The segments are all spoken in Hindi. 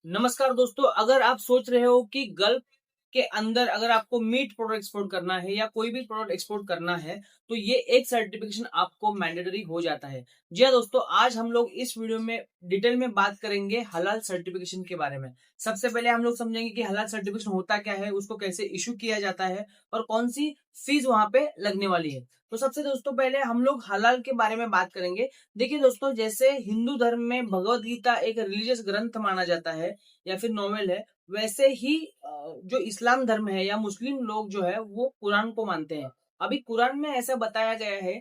नमस्कार दोस्तों, अगर आप सोच रहे हो कि गल्फ के अंदर अगर आपको मीट प्रोडक्ट एक्सपोर्ट करना है या कोई भी प्रोडक्ट एक्सपोर्ट करना है, तो ये एक सर्टिफिकेशन आपको मैंडेटरी हो जाता है। जी हाँ दोस्तों, आज हम लोग इस वीडियो में डिटेल में बात करेंगे हलाल सर्टिफिकेशन के बारे में। सबसे पहले हम लोग समझेंगे कि हलाल सर्टिफिकेशन होता क्या है, उसको कैसे इशू किया जाता है और कौन सी फीस वहां पे लगने वाली है। तो सबसे दोस्तों पहले हम लोग हलाल के बारे में बात करेंगे। देखिए दोस्तों, जैसे हिंदू धर्म में भगवत गीता एक रिलीजियस ग्रंथ माना जाता है या फिर नॉवेल है, वैसे ही जो इस्लाम धर्म है या मुस्लिम लोग जो है वो कुरान को मानते हैं। अभी कुरान में ऐसा बताया गया है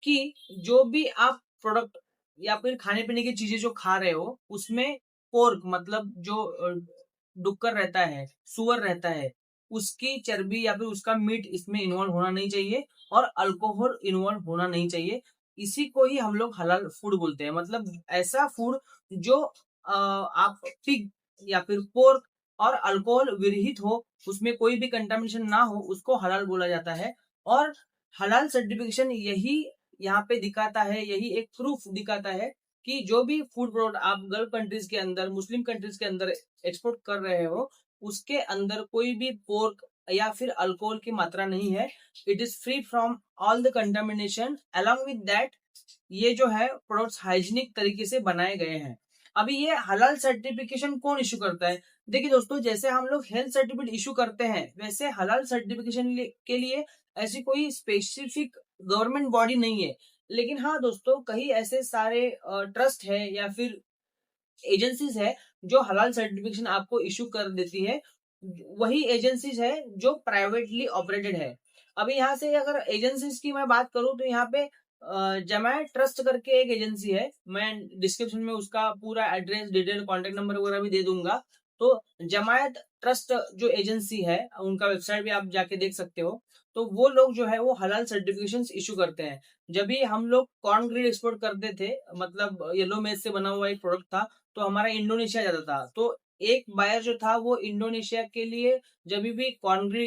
कि जो भी आप प्रोडक्ट या फिर खाने पीने की चीजें जो खा रहे हो उसमें पोर्क मतलब जो डुक्कर रहता है, सुअर रहता है, उसकी चर्बी या फिर उसका मीट इसमें इन्वॉल्व होना नहीं चाहिए और अल्कोहल इन्वॉल्व होना नहीं चाहिए। इसी को ही हम लोग हलाल फूड बोलते हैं। मतलब ऐसा फूड जो आप पिग या फिर पोर्क और अल्कोहल विरहित हो, उसमें कोई भी कंटामिनेशन ना हो, उसको हलाल बोला जाता है। और हलाल सर्टिफिकेशन यही यहाँ पे दिखाता है, यही एक प्रूफ दिखाता है कि जो भी फूड प्रोडक्ट आप गल्फ कंट्रीज के अंदर, मुस्लिम कंट्रीज के अंदर एक्सपोर्ट कर रहे हो, उसके अंदर कोई भी पोर्क या फिर अल्कोहल की मात्रा नहीं है। It is free from all the contamination. Along with that ये जो है प्रोडक्ट्स हाइजीनिक तरीके से बनाए गए हैं। अभी ये हलाल सर्टिफिकेशन कौन इशू करता है? देखिए दोस्तों, जैसे हम लोग हेल्थ सर्टिफिकेट इशू करते हैं, वैसे हलाल सर्टिफिकेशन के लिए ऐसी कोई स्पेसिफिक गवर्नमेंट बॉडी नहीं है। लेकिन हाँ दोस्तों, कई ऐसे सारे ट्रस्ट है या फिर एजेंसीज है जो हलाल सर्टिफिकेशन आपको इशू कर देती है। वही एजेंसीज है जो प्राइवेटली ऑपरेटेड है। अभी यहाँ से अगर एजेंसीज की मैं बात करूं तो यहाँ पे जमायत ट्रस्ट करके एक एजेंसी है। मैं डिस्क्रिप्शन में उसका पूरा एड्रेस, डिटेल, कॉन्टेक्ट नंबर वगैरह भी दे दूंगा। तो जमायत ट्रस्ट जो एजेंसी है, उनका वेबसाइट भी आप जाके देख सकते हो। तो वो लोग जो है वो हलाल सर्टिफिकेशन इशू करते हैं। जब भी हम लोग कॉर्न ग्रिड एक्सपोर्ट करते थे, मतलब येलो मेज से बना हुआ एक प्रोडक्ट था, तो हमारा इंडोनेशिया जाता था। तो एक बायर जो था वो इंडोनेशिया के लिए जब भी कॉर्नग्री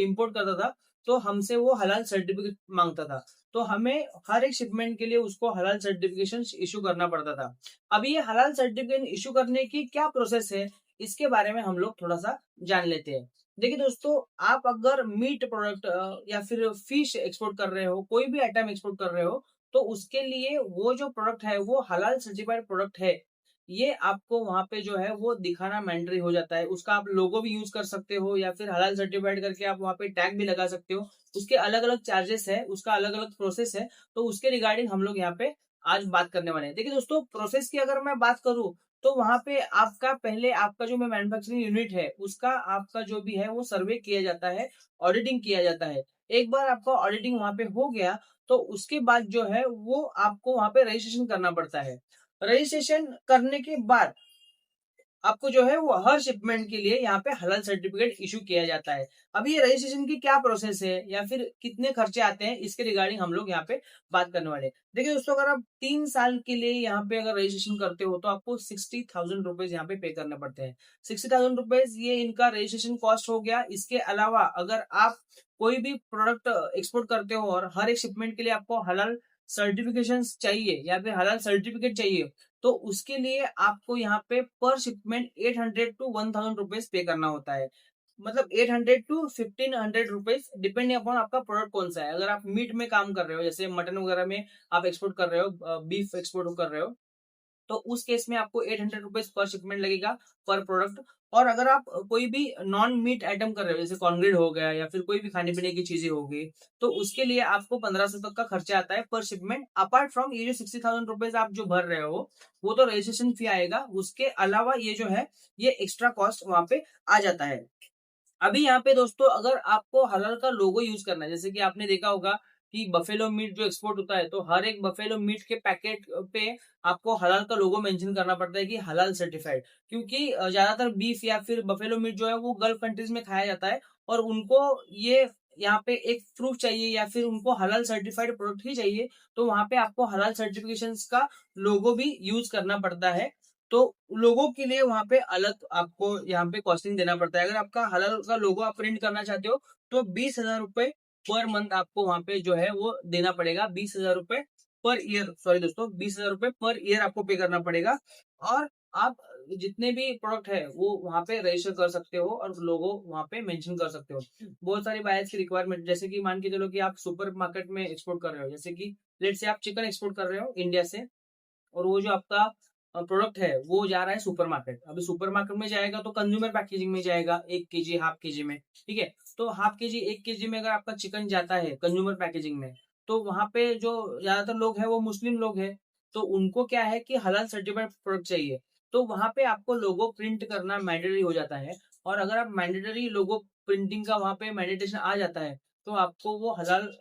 इंपोर्ट करता था, तो हमसे वो हलाल सर्टिफिकेट मांगता था। तो हमें हर एक शिपमेंट के लिए उसको हलाल सर्टिफिकेशन इशू करना पड़ता था। अभी ये हलाल सर्टिफिकेट इशू करने की क्या प्रोसेस है, इसके बारे में हम लोग थोड़ा सा जान लेते हैं। देखिए दोस्तों, आप अगर मीट प्रोडक्ट या फिर फिश एक्सपोर्ट कर रहे हो, कोई भी आइटम एक्सपोर्ट कर रहे हो, तो उसके लिए वो जो प्रोडक्ट है वो हलाल सर्टिफाइड प्रोडक्ट है, ये आपको वहां पे जो है वो दिखाना मैंडेटरी हो जाता है। उसका आप लोगो भी यूज कर सकते हो या फिर हलाल सर्टिफाइड करके आप वहां पे टैग भी लगा सकते हो। उसके अलग अलग चार्जेस है, उसका अलग अलग प्रोसेस है। तो उसके रिगार्डिंग हम लोग यहाँ पे आज बात करने वाले हैं। देखिए दोस्तों, प्रोसेस की अगर मैं बात करूं तो वहां पे आपका पहले आपका जो मैन्युफैक्चरिंग यूनिट है उसका आपका जो भी है वो सर्वे किया जाता है, ऑडिटिंग किया जाता है। एक बार आपका ऑडिटिंग वहां पे हो गया, तो उसके बाद जो है वो आपको वहां पे रजिस्ट्रेशन करना पड़ता है। रजिस्ट्रेशन करने के बाद आपको जो है वो हर शिपमेंट के लिए यहाँ पे हलाल सर्टिफिकेट इशू किया जाता है। अभी ये रजिस्ट्रेशन की क्या प्रोसेस है या फिर कितने खर्चे आते हैं, इसके रिगार्डिंग हम लोग यहाँ पे बात करने वाले हैं। देखिए दोस्तों, अगर आप 3 साल के लिए यहाँ पे अगर रजिस्ट्रेशन करते हो तो आपको 60,000 रुपीज यहाँ पे करने पड़ते हैं। 60,000 रुपीज ये इनका रजिस्ट्रेशन कॉस्ट हो गया। इसके अलावा अगर आप कोई भी प्रोडक्ट एक्सपोर्ट करते हो और हर एक शिपमेंट के लिए आपको हलाल सर्टिफिकेशन चाहिए या फिर हलाल सर्टिफिकेट चाहिए, तो उसके लिए आपको यहाँ पे पर शिपमेंट 800 to 1,000 रुपीज पे करना होता है। मतलब 800 to 1,500 रुपीज डिपेंडिंग अपॉन आपका प्रोडक्ट कौन सा है। अगर आप मीट में काम कर रहे हो, जैसे मटन वगैरह में आप एक्सपोर्ट कर रहे हो, बीफ एक्सपोर्ट कर रहे हो, तो उस केस में आपको 800 रुपीज पर शिपमेंट लगेगा, पर प्रोडक्ट। और अगर आप कोई भी नॉन मीट आइटम कर रहे हो, जैसे कॉर्नग्रिड हो गया या फिर कोई भी खाने पीने की चीजें होगी, तो उसके लिए आपको 1500 तक का खर्चा आता है पर शिपमेंट। अपार्ट फ्रॉम ये जो 60,000 रुपीज आप जो भर रहे हो, वो तो रजिस्ट्रेशन फी आएगा। उसके अलावा ये जो है ये एक्स्ट्रा कॉस्ट वहां पे आ जाता है। अभी यहाँ पे दोस्तों, अगर आपको हलाल का लोगो यूज करना है, जैसे कि आपने देखा होगा कि बफेलो मीट जो एक्सपोर्ट होता है, तो हर एक बफेलो मीट के पैकेट पे आपको हलाल का लोगो मेंशन करना पड़ता है कि हलाल सर्टिफाइड। क्योंकि ज्यादातर बीफ या फिर बफेलो मीट जो है वो गल्फ कंट्रीज में खाया जाता है और उनको ये यहाँ पे एक प्रूफ चाहिए या फिर उनको हलाल सर्टिफाइड प्रोडक्ट ही चाहिए। तो वहां पे आपको हलाल सर्टिफिकेशन का लोगो भी यूज करना पड़ता है। तो लोगों के लिए वहां पे अलग आपको यहाँ पे कॉस्टिंग देना पड़ता है। अगर आपका हलाल का लोगो आप प्रिंट करना चाहते हो तो 20,000 रुपए पर मंथ आपको वहां पे जो है वो देना पड़ेगा। 20,000 रुपए पर ईयर, सॉरी दोस्तों, 20,000 रुपए पर ईयर आपको पे करना पड़ेगा। और आप जितने भी प्रोडक्ट है वो वहाँ पे रजिस्टर कर सकते हो और लोगो वहाँ पे मेंशन कर सकते हो। बहुत सारी बायर्स की रिक्वायरमेंट, जैसे कि मान के चलो कि आप सुपर मार्केट में एक्सपोर्ट कर रहे हो, जैसे कि लेट से आप चिकन एक्सपोर्ट कर रहे हो इंडिया से, और वो जो आपका प्रोडक्ट है वो जा रहा है सुपर मार्केट। अभी सुपर मार्केट में जाएगा तो कंज्यूमर पैकेजिंग में जाएगा, 1 kg हाफ के जी में, ठीक है। तो हाफ के जी 1 kg में अगर आपका चिकन जाता है कंज्यूमर पैकेजिंग में, तो वहां पे जो ज्यादातर लोग हैं वो मुस्लिम लोग हैं, तो उनको क्या है कि हलाल सर्टिफाइड प्रोडक्ट चाहिए। तो वहां पे आपको लोगो प्रिंट करना मैंडेटरी हो जाता है, और अगर आप मैंडेटरी लोगो प्रिंटिंग का वहां पे मैंडेटेशन आ जाता है, तो आपको वो हलाल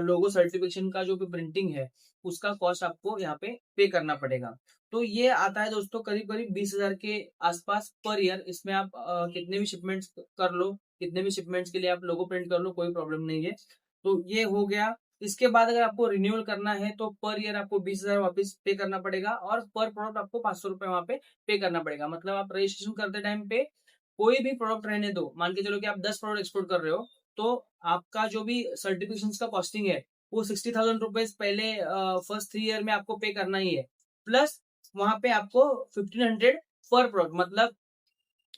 लोगो सर्टिफिकेशन का जो भी प्रिंटिंग है उसका कॉस्ट आपको यहाँ पे करना पड़ेगा। तो ये आता है दोस्तों करीब करीब 20,000 के आसपास पर ईयर। इसमें आप कितने भी शिपमेंट्स कर लो, कितने भी शिपमेंट्स के लिए आप लोगो प्रिंट कर लो, कोई प्रॉब्लम नहीं है। तो ये हो गया। इसके बाद अगर आपको रिन्यूअल करना है तो पर ईयर आपको 20,000 वापस पे करना पड़ेगा, और पर प्रोडक्ट आपको 500 रुपए वहां पे करना पड़ेगा। मतलब आप रजिस्ट्रेशन करते टाइम पे कोई भी प्रोडक्ट रहने दो, मान के चलो कि आप 10 प्रोडक्ट एक्सपोर्ट कर रहे हो, तो आपका जो भी सर्टिफिकेशन का कॉस्टिंग है वो 60,000 रुपीज पहले फर्स्ट 3 ईयर में आपको पे करना ही है। प्लस वहां पे आपको 1500 पर प्रोडक्ट, मतलब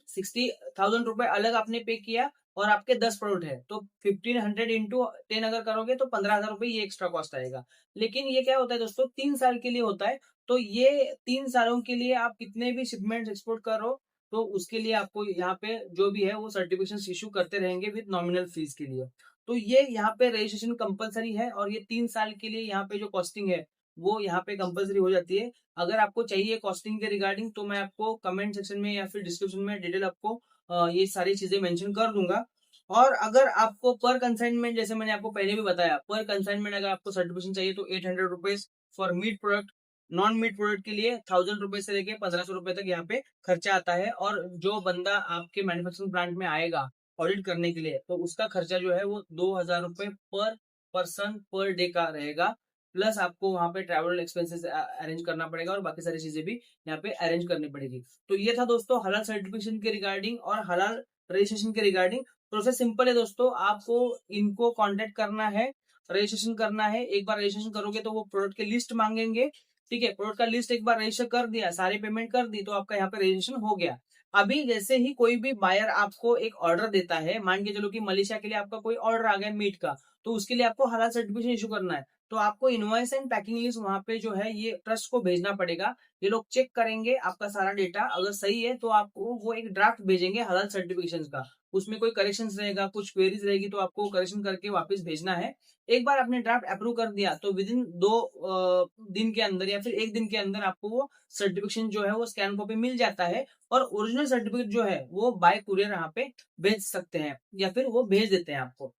60,000 रुपए अलग आपने पे किया, और आपके 10 प्रोडक्ट है तो 1500 इंटू 10 अगर करोगे तो 15,000 रुपए ये एक्स्ट्रा कॉस्ट आएगा। लेकिन ये क्या होता है दोस्तों, 3 साल के लिए होता है। तो ये 3 सालों के लिए आप कितने भी शिपमेंट एक्सपोर्ट करो, तो उसके लिए आपको यहाँ पे जो भी है वो सर्टिफिकेशन इशू करते रहेंगे विद नॉमिनल फीस के लिए। तो ये यहाँ पे रजिस्ट्रेशन कंपलसरी है, और ये 3 साल के लिए यहाँ पे जो कॉस्टिंग है वो यहाँ पे कंपलसरी हो जाती है। अगर आपको चाहिए कॉस्टिंग के रिगार्डिंग तो मैं आपको कमेंट सेक्शन में या फिर डिस्क्रिप्शन में डिटेल आपको ये सारी चीजें मेंशन कर दूंगा। और अगर आपको पर कंसाइनमेंट, जैसे मैंने आपको पहले भी बताया, पर कंसाइनमेंट अगर आपको सर्टिफिकेशन चाहिए तो 800 rupees for meat product. Non meat product के लिए 1000 रुपीज से लेके 1500 रुपए तक यहाँ पे खर्चा आता है। और जो बंदा आपके मैन्युफैक्चरिंग प्लांट में आएगा ऑडिट करने के लिए, तो उसका खर्चा जो है वो 2,000 रुपए पर पर्सन पर डे का रहेगा। प्लस आपको वहां पे ट्रैवल एक्सपेंसेस अरेंज करना पड़ेगा, और बाकी सारी चीजें भी यहाँ पे अरेंज करनी पड़ेगी। तो ये था दोस्तों हलाल सर्टिफिकेशन के रिगार्डिंग और हलाल रजिस्ट्रेशन के रिगार्डिंग। प्रोसेस सिंपल है दोस्तों, आपको इनको कांटेक्ट करना है, रजिस्ट्रेशन करना है। एक बार रजिस्ट्रेशन करोगे तो वो प्रोडक्ट की लिस्ट मांगेंगे, ठीक है। प्रोडक्ट का लिस्ट एक बार रजिस्टर कर दिया, सारी पेमेंट कर दी, तो आपका यहाँ पे रजिस्ट्रेशन हो गया। अभी जैसे ही कोई भी बायर आपको एक ऑर्डर देता है, मान के चलो कि मलेशिया के लिए आपका कोई ऑर्डर आ गया मीट का, तो उसके लिए आपको हलाल सर्टिफिकेशन इशू करना है। तो आपको इनवॉइस एंड पैकिंग लिस्ट वहां पे जो है ये ट्रस्ट को भेजना पड़ेगा। ये लोग चेक करेंगे आपका सारा डेटा, अगर सही है तो आपको वो एक ड्राफ्ट भेजेंगे हलाल सर्टिफिकेशन का। उसमें कोई करेक्शन रहेगा, कुछ क्वेरीज रहेगी, तो आपको करेक्शन करके वापस भेजना है। एक बार आपने ड्राफ्ट अप्रूव कर दिया तो विद इन 2 दिन के अंदर या फिर 1 दिन के अंदर आपको वो सर्टिफिकेशन जो है वो स्कैन कॉपी मिल जाता है। और ओरिजिनल सर्टिफिकेट जो है वो बाय कुरियर यहाँ पे भेज सकते हैं, या फिर वो भेज देते हैं आपको।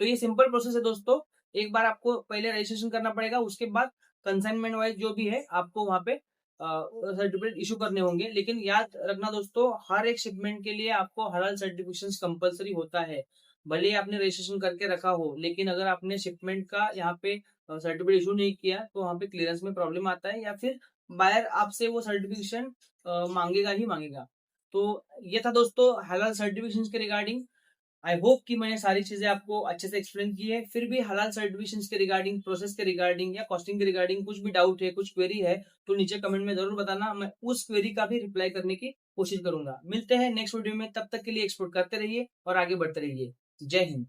तो ये सिंपल प्रोसेस है दोस्तों। एक बार आपको पहले रजिस्ट्रेशन करना पड़ेगा, उसके बाद कंसाइनमेंट वाइज जो भी है आपको वहां पे सर्टिफिकेट इशू करने होंगे। लेकिन याद रखना दोस्तों, हर एक शिपमेंट के लिए आपको हलाल सर्टिफिकेशन कंपलसरी होता है। भले ही आपने रजिस्ट्रेशन करके रखा हो, लेकिन अगर आपने शिपमेंट का यहाँ पे सर्टिफिकेट इशू नहीं किया तो वहां पे क्लियरेंस में प्रॉब्लम आता है, या फिर बायर आपसे वो सर्टिफिकेशन मांगेगा ही मांगेगा। तो ये था दोस्तों हलाल सर्टिफिकेशन के रिगार्डिंग। आई होप कि मैंने सारी चीजें आपको अच्छे से एक्सप्लेन की है। फिर भी हलाल सर्टिफिकेशन के रिगार्डिंग, प्रोसेस के रिगार्डिंग या कॉस्टिंग के रिगार्डिंग कुछ भी डाउट है, कुछ क्वेरी है, तो नीचे कमेंट में जरूर बताना। मैं उस क्वेरी का भी रिप्लाई करने की कोशिश करूंगा। मिलते हैं नेक्स्ट वीडियो में, तब तक के लिए एक्सपोर्ट करते रहिए और आगे बढ़ते रहिए। जय हिंद।